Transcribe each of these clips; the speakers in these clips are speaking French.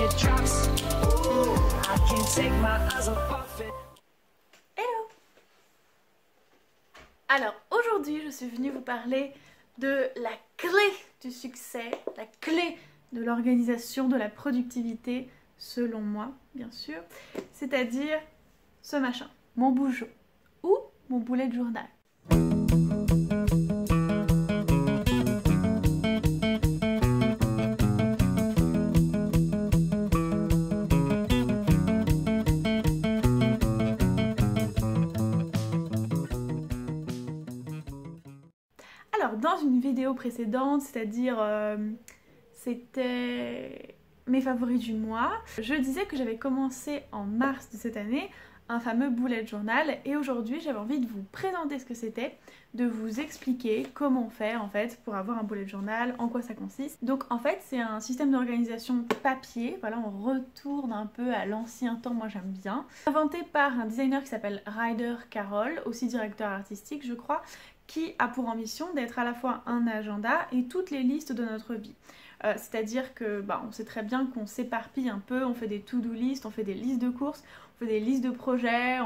it drops. Ooh, I can't take my eyes off it. Hello! Alors aujourd'hui je suis venue vous parler de la clé du succès, la clé de l'organisation, de la productivité, selon moi bien sûr, c'est-à-dire ce machin, mon bougeot ou mon bullet journal. Alors dans une vidéo précédente, c'est-à-dire c'était mes favoris du mois, je disais que j'avais commencé en mars de cette année un fameux bullet journal et aujourd'hui j'avais envie de vous présenter ce que c'était, de vous expliquer comment faire en fait pour avoir un bullet journal, en quoi ça consiste. Donc en fait c'est un système d'organisation papier, voilà, on retourne un peu à l'ancien temps, moi j'aime bien, inventé par un designer qui s'appelle Ryder Carroll, aussi directeur artistique je crois, qui a pour ambition d'être à la fois un agenda et toutes les listes de notre vie. C'est-à-dire que on sait très bien qu'on s'éparpille un peu, on fait des to-do list, on fait des listes de courses, on fait des listes de projets,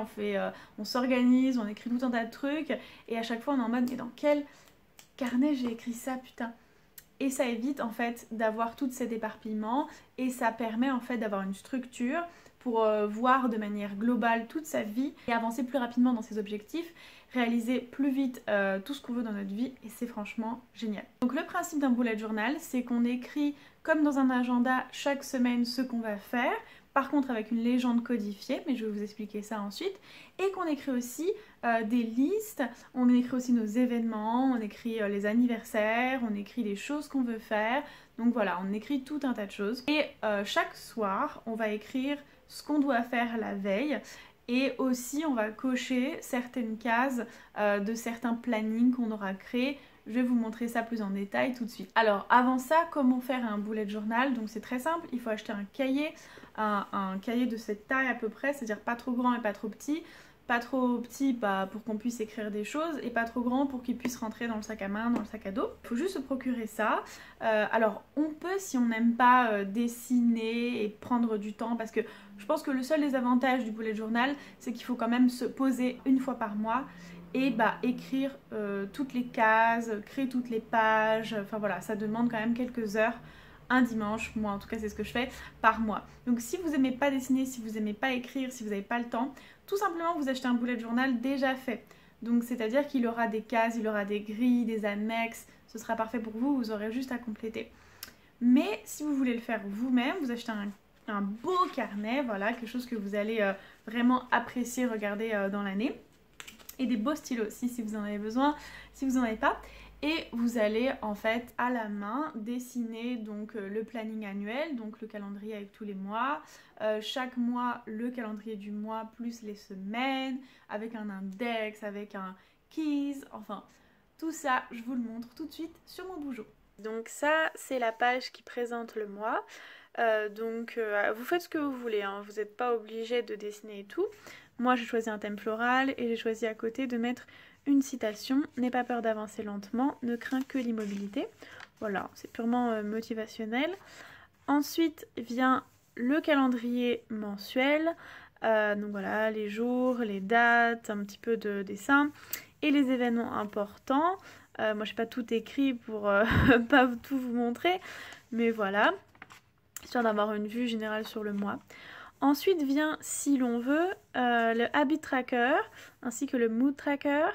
on s'organise, on écrit tout un tas de trucs et à chaque fois on est en mode mais dans quel carnet j'ai écrit ça putain? Et ça évite en fait d'avoir tout cet éparpillement et ça permet en fait d'avoir une structure pour voir de manière globale toute sa vie et avancer plus rapidement dans ses objectifs, réaliser plus vite tout ce qu'on veut dans notre vie et c'est franchement génial. Donc le principe d'un bullet journal, c'est qu'on écrit comme dans un agenda chaque semaine ce qu'on va faire, par contre avec une légende codifiée, mais je vais vous expliquer ça ensuite, et qu'on écrit aussi des listes, on écrit aussi nos événements, on écrit les anniversaires, on écrit les choses qu'on veut faire, donc voilà, on écrit tout un tas de choses. Et chaque soir, on va écrire ce qu'on doit faire la veille, et aussi on va cocher certaines cases de certains plannings qu'on aura créés. Je vais vous montrer ça plus en détail tout de suite. Alors avant ça, comment faire un bullet journal? Donc c'est très simple, il faut acheter un cahier, un cahier de cette taille à peu près, c'est-à-dire pas trop grand et pas trop petit. Pas trop petit pour qu'on puisse écrire des choses et pas trop grand pour qu'il puisse rentrer dans le sac à main, dans le sac à dos. Il faut juste se procurer ça. Alors on peut, si on n'aime pas dessiner et prendre du temps, parce que je pense que le seul des avantages du bullet journal, c'est qu'il faut quand même se poser une fois par mois et écrire toutes les cases, créer toutes les pages, enfin voilà, ça demande quand même quelques heures. Un dimanche, moi en tout cas c'est ce que je fais par mois. Donc si vous n'aimez pas dessiner, si vous n'aimez pas écrire, si vous n'avez pas le temps, tout simplement vous achetez un bullet journal déjà fait. Donc c'est-à-dire qu'il aura des cases, il aura des grilles, des annexes, ce sera parfait pour vous, vous aurez juste à compléter. Mais si vous voulez le faire vous-même, vous achetez un beau carnet, voilà, quelque chose que vous allez vraiment apprécier, regarder dans l'année. Et des beaux stylos aussi si vous en avez besoin, si vous n'en avez pas. Et vous allez en fait à la main dessiner donc le planning annuel, donc le calendrier avec tous les mois, chaque mois le calendrier du mois plus les semaines, avec un index, avec un keys, enfin tout ça je vous le montre tout de suite sur mon bougeot. Donc ça c'est la page qui présente le mois, vous faites ce que vous voulez, hein. Vous n'êtes pas obligé de dessiner et tout. Moi j'ai choisi un thème floral et j'ai choisi à côté de mettre une citation, n'aie pas peur d'avancer lentement, ne crains que l'immobilité. Voilà, c'est purement motivationnel. Ensuite vient le calendrier mensuel, donc voilà, les jours, les dates, un petit peu de dessin et les événements importants. Moi je n'ai pas tout écrit pour pas tout vous montrer, mais voilà, histoire d'avoir une vue générale sur le mois. Ensuite vient, si l'on veut, le habit tracker ainsi que le mood tracker.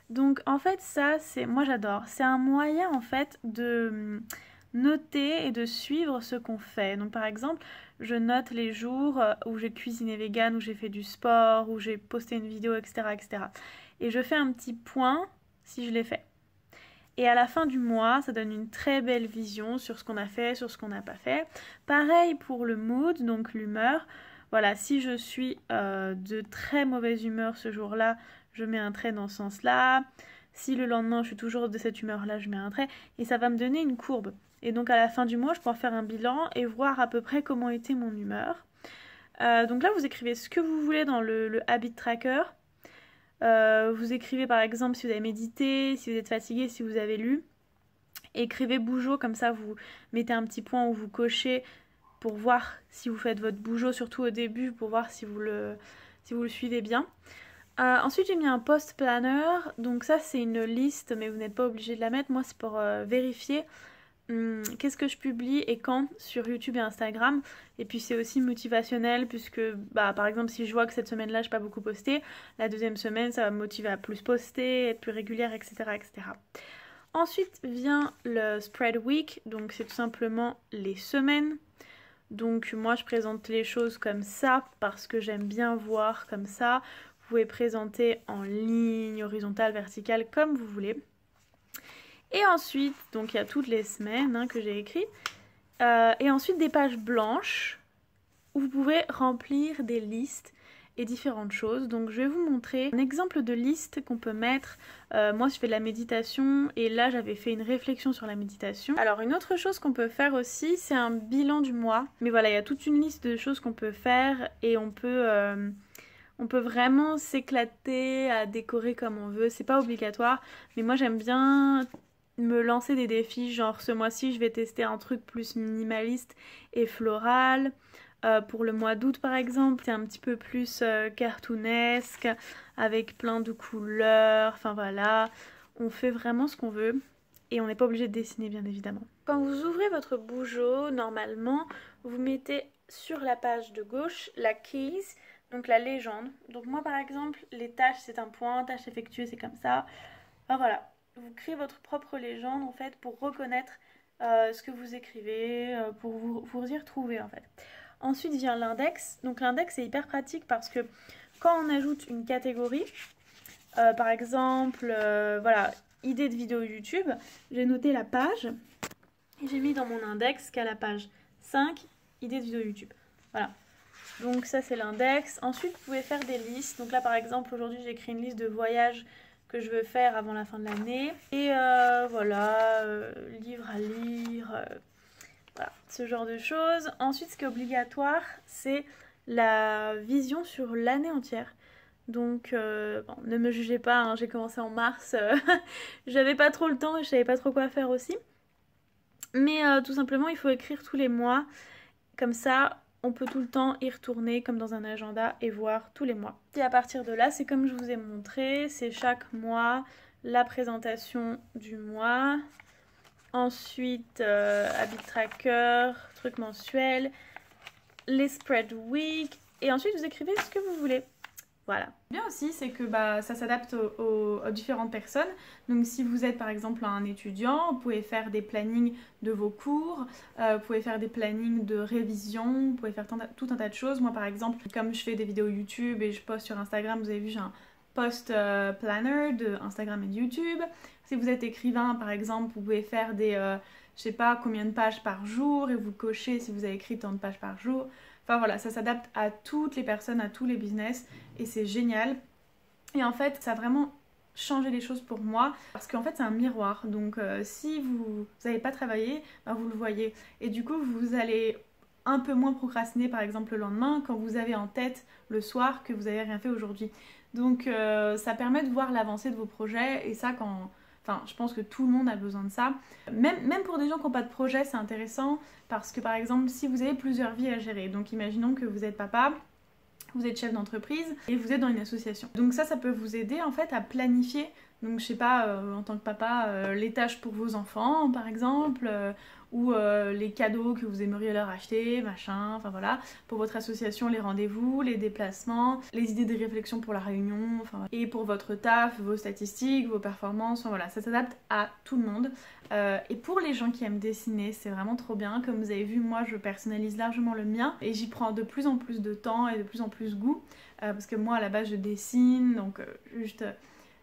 Donc en fait ça, moi j'adore, c'est un moyen en fait de noter et de suivre ce qu'on fait. Donc par exemple, je note les jours où j'ai cuisiné vegan, où j'ai fait du sport, où j'ai posté une vidéo, etc., etc. Et je fais un petit point si je l'ai fait. Et à la fin du mois, ça donne une très belle vision sur ce qu'on a fait, sur ce qu'on n'a pas fait. Pareil pour le mood, donc l'humeur. Voilà, si je suis de très mauvaise humeur ce jour-là, je mets un trait dans ce sens-là. Si le lendemain, je suis toujours de cette humeur-là, je mets un trait. Et ça va me donner une courbe. Et donc à la fin du mois, je pourrai faire un bilan et voir à peu près comment était mon humeur. Donc là, vous écrivez ce que vous voulez dans le habit tracker. Vous écrivez par exemple si vous avez médité, si vous êtes fatigué, si vous avez lu. Écrivez bougeot, comme ça vous mettez un petit point où vous cochez pour voir si vous faites votre bougeot, surtout au début, pour voir si vous le suivez bien. Ensuite j'ai mis un post planner, donc ça c'est une liste mais vous n'êtes pas obligé de la mettre, moi c'est pour vérifier qu'est-ce que je publie et quand sur YouTube et Instagram, et puis c'est aussi motivationnel puisque par exemple si je vois que cette semaine-là je n'ai pas beaucoup posté, la deuxième semaine ça va me motiver à plus poster, être plus régulière, etc. etc. Ensuite vient le spread week, donc c'est tout simplement les semaines. Donc moi je présente les choses comme ça parce que j'aime bien voir comme ça. Vous pouvez présenter en ligne, horizontale, verticale, comme vous voulez. Et ensuite, donc il y a toutes les semaines que j'ai écrit. Et ensuite des pages blanches où vous pouvez remplir des listes et différentes choses. Donc je vais vous montrer un exemple de liste qu'on peut mettre. Moi je fais de la méditation et là j'avais fait une réflexion sur la méditation. Alors une autre chose qu'on peut faire aussi, c'est un bilan du mois. Mais voilà, il y a toute une liste de choses qu'on peut faire et on peut vraiment s'éclater à décorer comme on veut. C'est pas obligatoire, mais moi j'aime bien me lancer des défis. Genre ce mois-ci je vais tester un truc plus minimaliste et floral. Pour le mois d'août par exemple, c'est un petit peu plus cartoonesque, avec plein de couleurs, enfin voilà. On fait vraiment ce qu'on veut et on n'est pas obligé de dessiner bien évidemment. Quand vous ouvrez votre bougeot, normalement, vous mettez sur la page de gauche la keys, donc la légende. Donc moi par exemple, les tâches c'est un point, tâches effectuées c'est comme ça. Enfin voilà, vous créez votre propre légende en fait pour reconnaître ce que vous écrivez, pour vous y retrouver en fait. Ensuite vient l'index. Donc l'index c'est hyper pratique parce que quand on ajoute une catégorie, par exemple, voilà, idée de vidéo YouTube, j'ai noté la page et j'ai mis dans mon index qu'à la page 5, idée de vidéo YouTube. Voilà. Donc ça c'est l'index. Ensuite vous pouvez faire des listes. Donc là par exemple aujourd'hui j'ai écrit une liste de voyages que je veux faire avant la fin de l'année. Et voilà, livres à lire, voilà, ce genre de choses. Ensuite ce qui est obligatoire c'est la vision sur l'année entière. Donc bon, ne me jugez pas, hein, j'ai commencé en mars, j'avais pas trop le temps et je savais pas trop quoi faire aussi. Mais tout simplement il faut écrire tous les mois, comme ça on peut tout le temps y retourner comme dans un agenda et voir tous les mois. Et à partir de là, c'est comme je vous ai montré, c'est chaque mois la présentation du mois. Ensuite, habit tracker, truc mensuel, les spread week. Et ensuite, vous écrivez ce que vous voulez. Voilà. Bien aussi, c'est que ça s'adapte aux différentes personnes. Donc si vous êtes par exemple un étudiant, vous pouvez faire des plannings de vos cours, vous pouvez faire des plannings de révision, vous pouvez faire tout un tas de choses. Moi par exemple, comme je fais des vidéos YouTube et je poste sur Instagram, vous avez vu j'ai un post planner de Instagram et de YouTube. Si vous êtes écrivain par exemple, vous pouvez faire des, je sais pas combien de pages par jour et vous cochez si vous avez écrit tant de pages par jour. Enfin voilà, ça s'adapte à toutes les personnes, à tous les business et c'est génial. Et en fait, ça a vraiment changé les choses pour moi parce qu'en fait, c'est un miroir. Donc si vous n'avez pas travaillé, vous le voyez. Et du coup, vous allez un peu moins procrastiner par exemple le lendemain quand vous avez en tête le soir que vous n'avez rien fait aujourd'hui. Donc ça permet de voir l'avancée de vos projets et ça quand... Enfin, je pense que tout le monde a besoin de ça. Même pour des gens qui n'ont pas de projet, c'est intéressant parce que par exemple, si vous avez plusieurs vies à gérer, donc imaginons que vous êtes papa, vous êtes chef d'entreprise et vous êtes dans une association. Donc ça peut vous aider en fait à planifier, donc je sais pas, en tant que papa, les tâches pour vos enfants par exemple, ou les cadeaux que vous aimeriez leur acheter, machin, enfin voilà, pour votre association, les rendez-vous, les déplacements, les idées de réflexion pour la réunion, enfin voilà. Et pour votre taf, vos statistiques, vos performances, enfin voilà, ça s'adapte à tout le monde. Et pour les gens qui aiment dessiner, c'est vraiment trop bien. Comme vous avez vu, moi je personnalise largement le mien et j'y prends de plus en plus de temps et de plus en plus goût, parce que moi à la base je dessine, donc juste...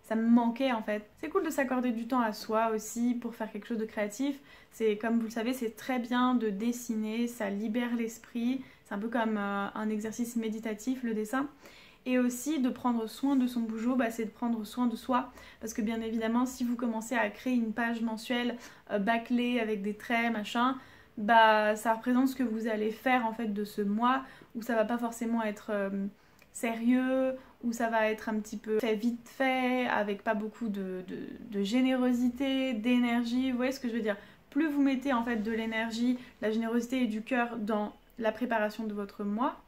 ça me manquait en fait. C'est cool de s'accorder du temps à soi aussi pour faire quelque chose de créatif. C'est comme vous le savez, c'est très bien de dessiner, ça libère l'esprit. C'est un peu comme un exercice méditatif le dessin. Et aussi de prendre soin de son bougeot, c'est de prendre soin de soi. Parce que bien évidemment, si vous commencez à créer une page mensuelle bâclée avec des traits, machin, ça représente ce que vous allez faire en fait de ce mois où ça va pas forcément être... sérieux, où ça va être un petit peu fait vite fait, avec pas beaucoup de générosité, d'énergie, vous voyez ce que je veux dire. Plus vous mettez en fait de l'énergie, de la générosité et du cœur dans la préparation de votre mois,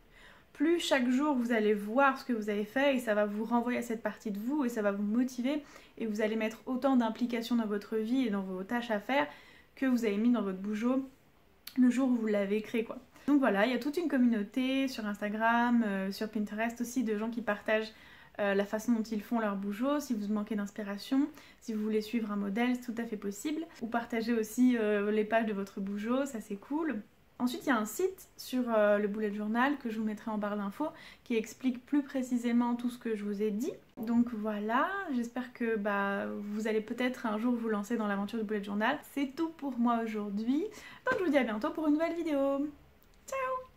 plus chaque jour vous allez voir ce que vous avez fait et ça va vous renvoyer à cette partie de vous et ça va vous motiver et vous allez mettre autant d'implication dans votre vie et dans vos tâches à faire que vous avez mis dans votre Bujo le jour où vous l'avez créé quoi. Donc voilà, il y a toute une communauté sur Instagram, sur Pinterest aussi de gens qui partagent la façon dont ils font leur Bujo. Si vous manquez d'inspiration, si vous voulez suivre un modèle, c'est tout à fait possible. Ou partagez aussi les pages de votre Bujo, ça c'est cool. Ensuite, il y a un site sur le bullet journal que je vous mettrai en barre d'infos qui explique plus précisément tout ce que je vous ai dit. Donc voilà, j'espère que vous allez peut-être un jour vous lancer dans l'aventure du bullet journal. C'est tout pour moi aujourd'hui. Donc je vous dis à bientôt pour une nouvelle vidéo. Ciao!